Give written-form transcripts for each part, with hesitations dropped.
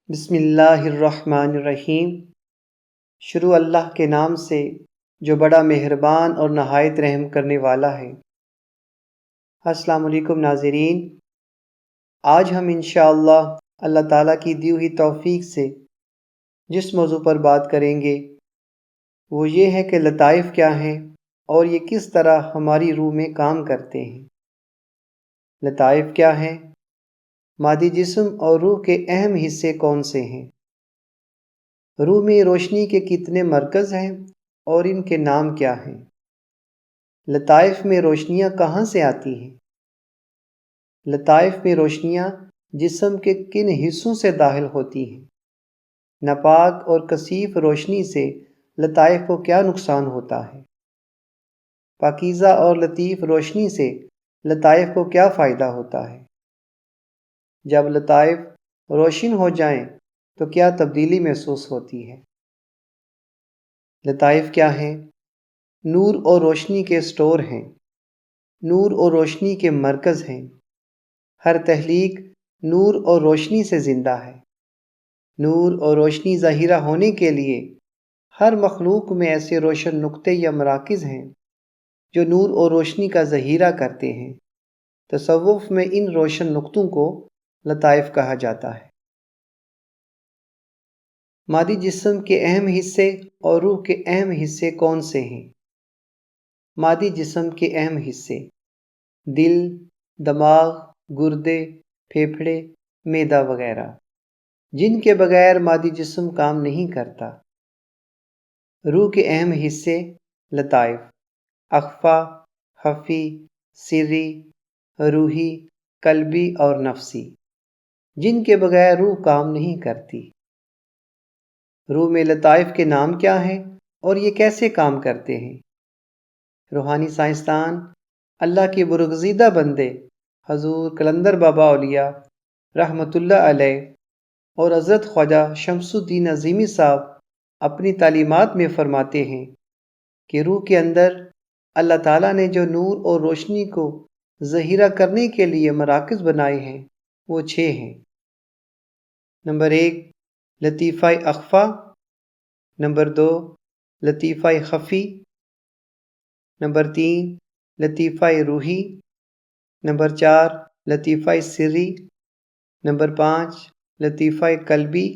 بسم اللہ الرحمن الرحیم۔ شروع اللہ کے نام سے جو بڑا مہربان اور نہایت رحم کرنے والا ہے۔ السلام علیکم ناظرین، آج ہم انشاءاللہ اللہ تعالیٰ کی دی ہوئی توفیق سے جس موضوع پر بات کریں گے وہ یہ ہے کہ لطائف کیا ہیں اور یہ کس طرح ہماری روح میں کام کرتے ہیں۔ لطائف کیا ہیں؟ مادی جسم اور روح کے اہم حصے کون سے ہیں؟ روح میں روشنی کے کتنے مرکز ہیں اور ان کے نام کیا ہیں؟ لطائف میں روشنیاں کہاں سے آتی ہیں؟ لطائف میں روشنیاں جسم کے کن حصوں سے داخل ہوتی ہیں؟ ناپاک اور کثیف روشنی سے لطائف کو کیا نقصان ہوتا ہے؟ پاکیزہ اور لطیف روشنی سے لطائف کو کیا فائدہ ہوتا ہے؟ جب لطائف روشن ہو جائیں تو کیا تبدیلی محسوس ہوتی ہے؟ لطائف کیا ہیں؟ نور اور روشنی کے اسٹور ہیں، نور اور روشنی کے مرکز ہیں۔ ہر تخلیق نور اور روشنی سے زندہ ہے۔ نور اور روشنی ظاہرہ ہونے کے لیے ہر مخلوق میں ایسے روشن نقطے یا مراکز ہیں جو نور اور روشنی کا ظہیرہ کرتے ہیں۔ تصوف میں ان روشن نقطوں کو لطائف کہا جاتا ہے۔ مادی جسم کے اہم حصے اور روح کے اہم حصے کون سے ہیں؟ مادی جسم کے اہم حصے: دل، دماغ، گردے، پھیپھڑے، معدہ وغیرہ، جن کے بغیر مادی جسم کام نہیں کرتا۔ روح کے اہم حصے: لطائف، اخفی، خفی، سری، روحی، قلبی اور نفسی، جن کے بغیر روح کام نہیں کرتی۔ روح میں لطائف کے نام کیا ہیں اور یہ کیسے کام کرتے ہیں؟ روحانی سائنسدان اللہ کے برگزیدہ بندے حضور قلندر بابا اولیاء رحمۃ اللہ علیہ اور حضرت خواجہ شمس الدین عظیمی صاحب اپنی تعلیمات میں فرماتے ہیں کہ روح کے اندر اللہ تعالیٰ نے جو نور اور روشنی کو ظاہرہ کرنے کے لیے مراکز بنائے ہیں وہ 6 ہیں۔ نمبر 1، لطیفہ اخفی۔ نمبر 2، لطیفہ خفی۔ نمبر 3، لطیفہ روحی۔ نمبر 4، لطیفہ سری۔ نمبر 5، لطیفہ قلبی۔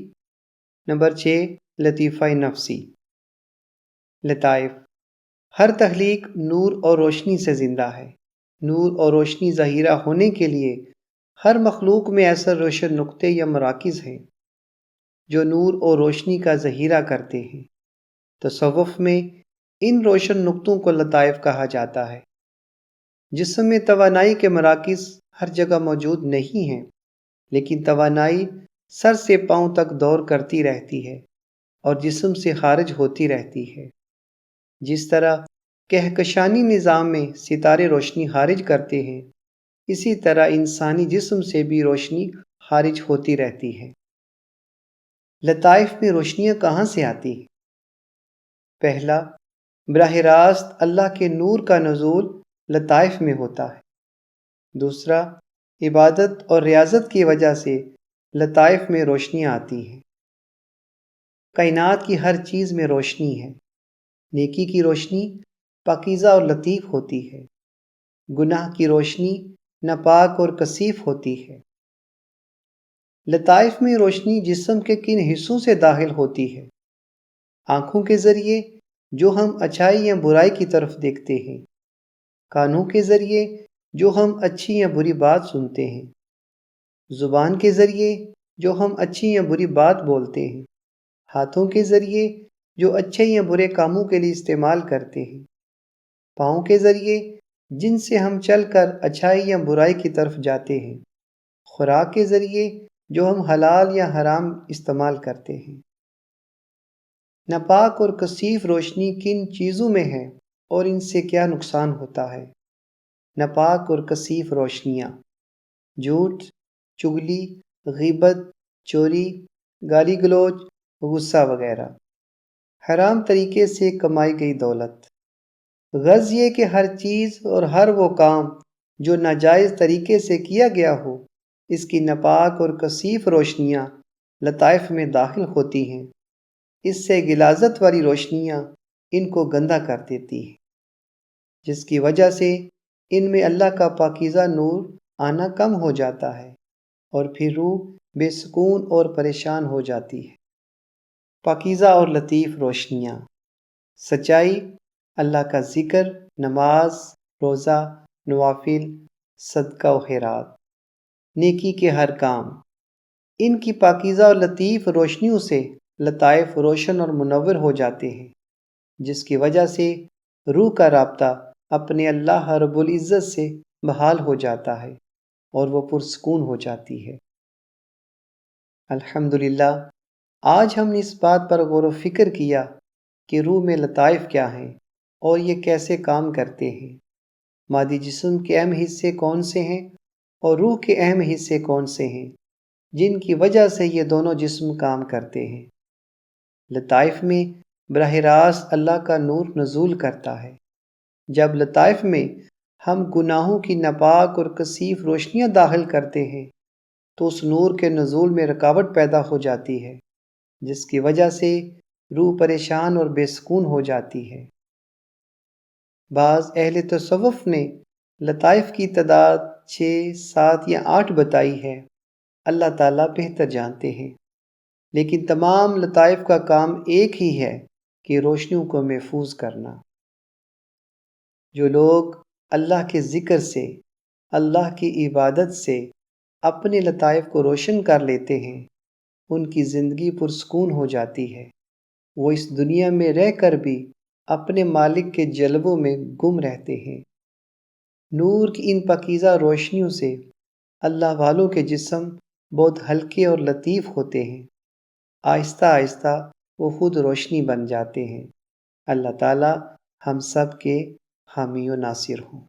نمبر 6، لطیفہ نفسی۔ لطائف: ہر تخلیق نور اور روشنی سے زندہ ہے۔ نور اور روشنی ظاہرہ ہونے کے لیے ہر مخلوق میں ایسا روشن نقطے یا مراکز ہیں جو نور اور روشنی کا ظہیرہ کرتے ہیں۔ تصوف میں ان روشن نقطوں کو لطائف کہا جاتا ہے۔ جسم میں توانائی کے مراکز ہر جگہ موجود نہیں ہیں، لیکن توانائی سر سے پاؤں تک دور کرتی رہتی ہے اور جسم سے خارج ہوتی رہتی ہے۔ جس طرح کہکشانی نظام میں ستارے روشنی خارج کرتے ہیں، اسی طرح انسانی جسم سے بھی روشنی خارج ہوتی رہتی ہے۔ لطائف میں روشنیاں کہاں سے آتی ہیں؟ پہلا، براہ راست اللہ کے نور کا نزول لطائف میں ہوتا ہے۔ دوسرا، عبادت اور ریاضت کی وجہ سے لطائف میں روشنیاں آتی ہیں۔ کائنات کی ہر چیز میں روشنی ہے۔ نیکی کی روشنی پاکیزہ اور لطیف ہوتی ہے، گناہ کی روشنی ناپاک اور کثیف ہوتی ہے۔ لطائف میں روشنی جسم کے کن حصوں سے داخل ہوتی ہے؟ آنکھوں کے ذریعے جو ہم اچھائی یا برائی کی طرف دیکھتے ہیں، کانوں کے ذریعے جو ہم اچھی یا بری بات سنتے ہیں، زبان کے ذریعے جو ہم اچھی یا بری بات بولتے ہیں، ہاتھوں کے ذریعے جو اچھے یا برے کاموں کے لیے استعمال کرتے ہیں، پاؤں کے ذریعے جن سے ہم چل کر اچھائی یا برائی کی طرف جاتے ہیں، خوراک کے ذریعے جو ہم حلال یا حرام استعمال کرتے ہیں۔ ناپاک اور کثیف روشنی کن چیزوں میں ہے اور ان سے کیا نقصان ہوتا ہے؟ ناپاک اور کثیف روشنیاں: جھوٹ، چغلی، غیبت، چوری، گالی گلوچ، غصہ وغیرہ۔ حرام طریقے سے کمائی گئی دولت۔ غرض یہ کہ ہر چیز اور ہر وہ کام جو ناجائز طریقے سے کیا گیا ہو، اس کی ناپاک اور کثیف روشنیاں لطائف میں داخل ہوتی ہیں، اس سے غلاظت والی روشنیاں ان کو گندا کر دیتی ہیں، جس کی وجہ سے ان میں اللہ کا پاکیزہ نور آنا کم ہو جاتا ہے اور پھر روح بے سکون اور پریشان ہو جاتی ہے۔ پاکیزہ اور لطیف روشنیاں: سچائی، اللہ کا ذکر، نماز، روزہ، نوافل، صدقہ و خیرات، نیکی کے ہر کام۔ ان کی پاکیزہ اور لطیف روشنیوں سے لطائف روشن اور منور ہو جاتے ہیں، جس کی وجہ سے روح کا رابطہ اپنے اللہ رب العزت سے بحال ہو جاتا ہے اور وہ پرسکون ہو جاتی ہے۔ الحمدللہ، آج ہم نے اس بات پر غور و فکر کیا کہ روح میں لطائف کیا ہیں اور یہ کیسے کام کرتے ہیں، مادی جسم کے اہم حصے کون سے ہیں اور روح کے اہم حصے کون سے ہیں جن کی وجہ سے یہ دونوں جسم کام کرتے ہیں۔ لطائف میں براہ راست اللہ کا نور نزول کرتا ہے۔ جب لطائف میں ہم گناہوں کی ناپاک اور کثیف روشنیاں داخل کرتے ہیں تو اس نور کے نزول میں رکاوٹ پیدا ہو جاتی ہے، جس کی وجہ سے روح پریشان اور بے سکون ہو جاتی ہے۔ بعض اہل تصوف نے لطائف کی تعداد 6، 7 یا 8 بتائی ہے، اللہ تعالیٰ بہتر جانتے ہیں، لیکن تمام لطائف کا کام ایک ہی ہے کہ روشنیوں کو محفوظ کرنا۔ جو لوگ اللہ کے ذکر سے، اللہ کی عبادت سے اپنے لطائف کو روشن کر لیتے ہیں، ان کی زندگی پرسکون ہو جاتی ہے۔ وہ اس دنیا میں رہ کر بھی اپنے مالک کے جلووں میں گم رہتے ہیں۔ نور کی ان پاکیزہ روشنیوں سے اللہ والوں کے جسم بہت ہلکے اور لطیف ہوتے ہیں۔ آہستہ آہستہ وہ خود روشنی بن جاتے ہیں۔ اللہ تعالی ہم سب کے حامی و ناصر ہوں۔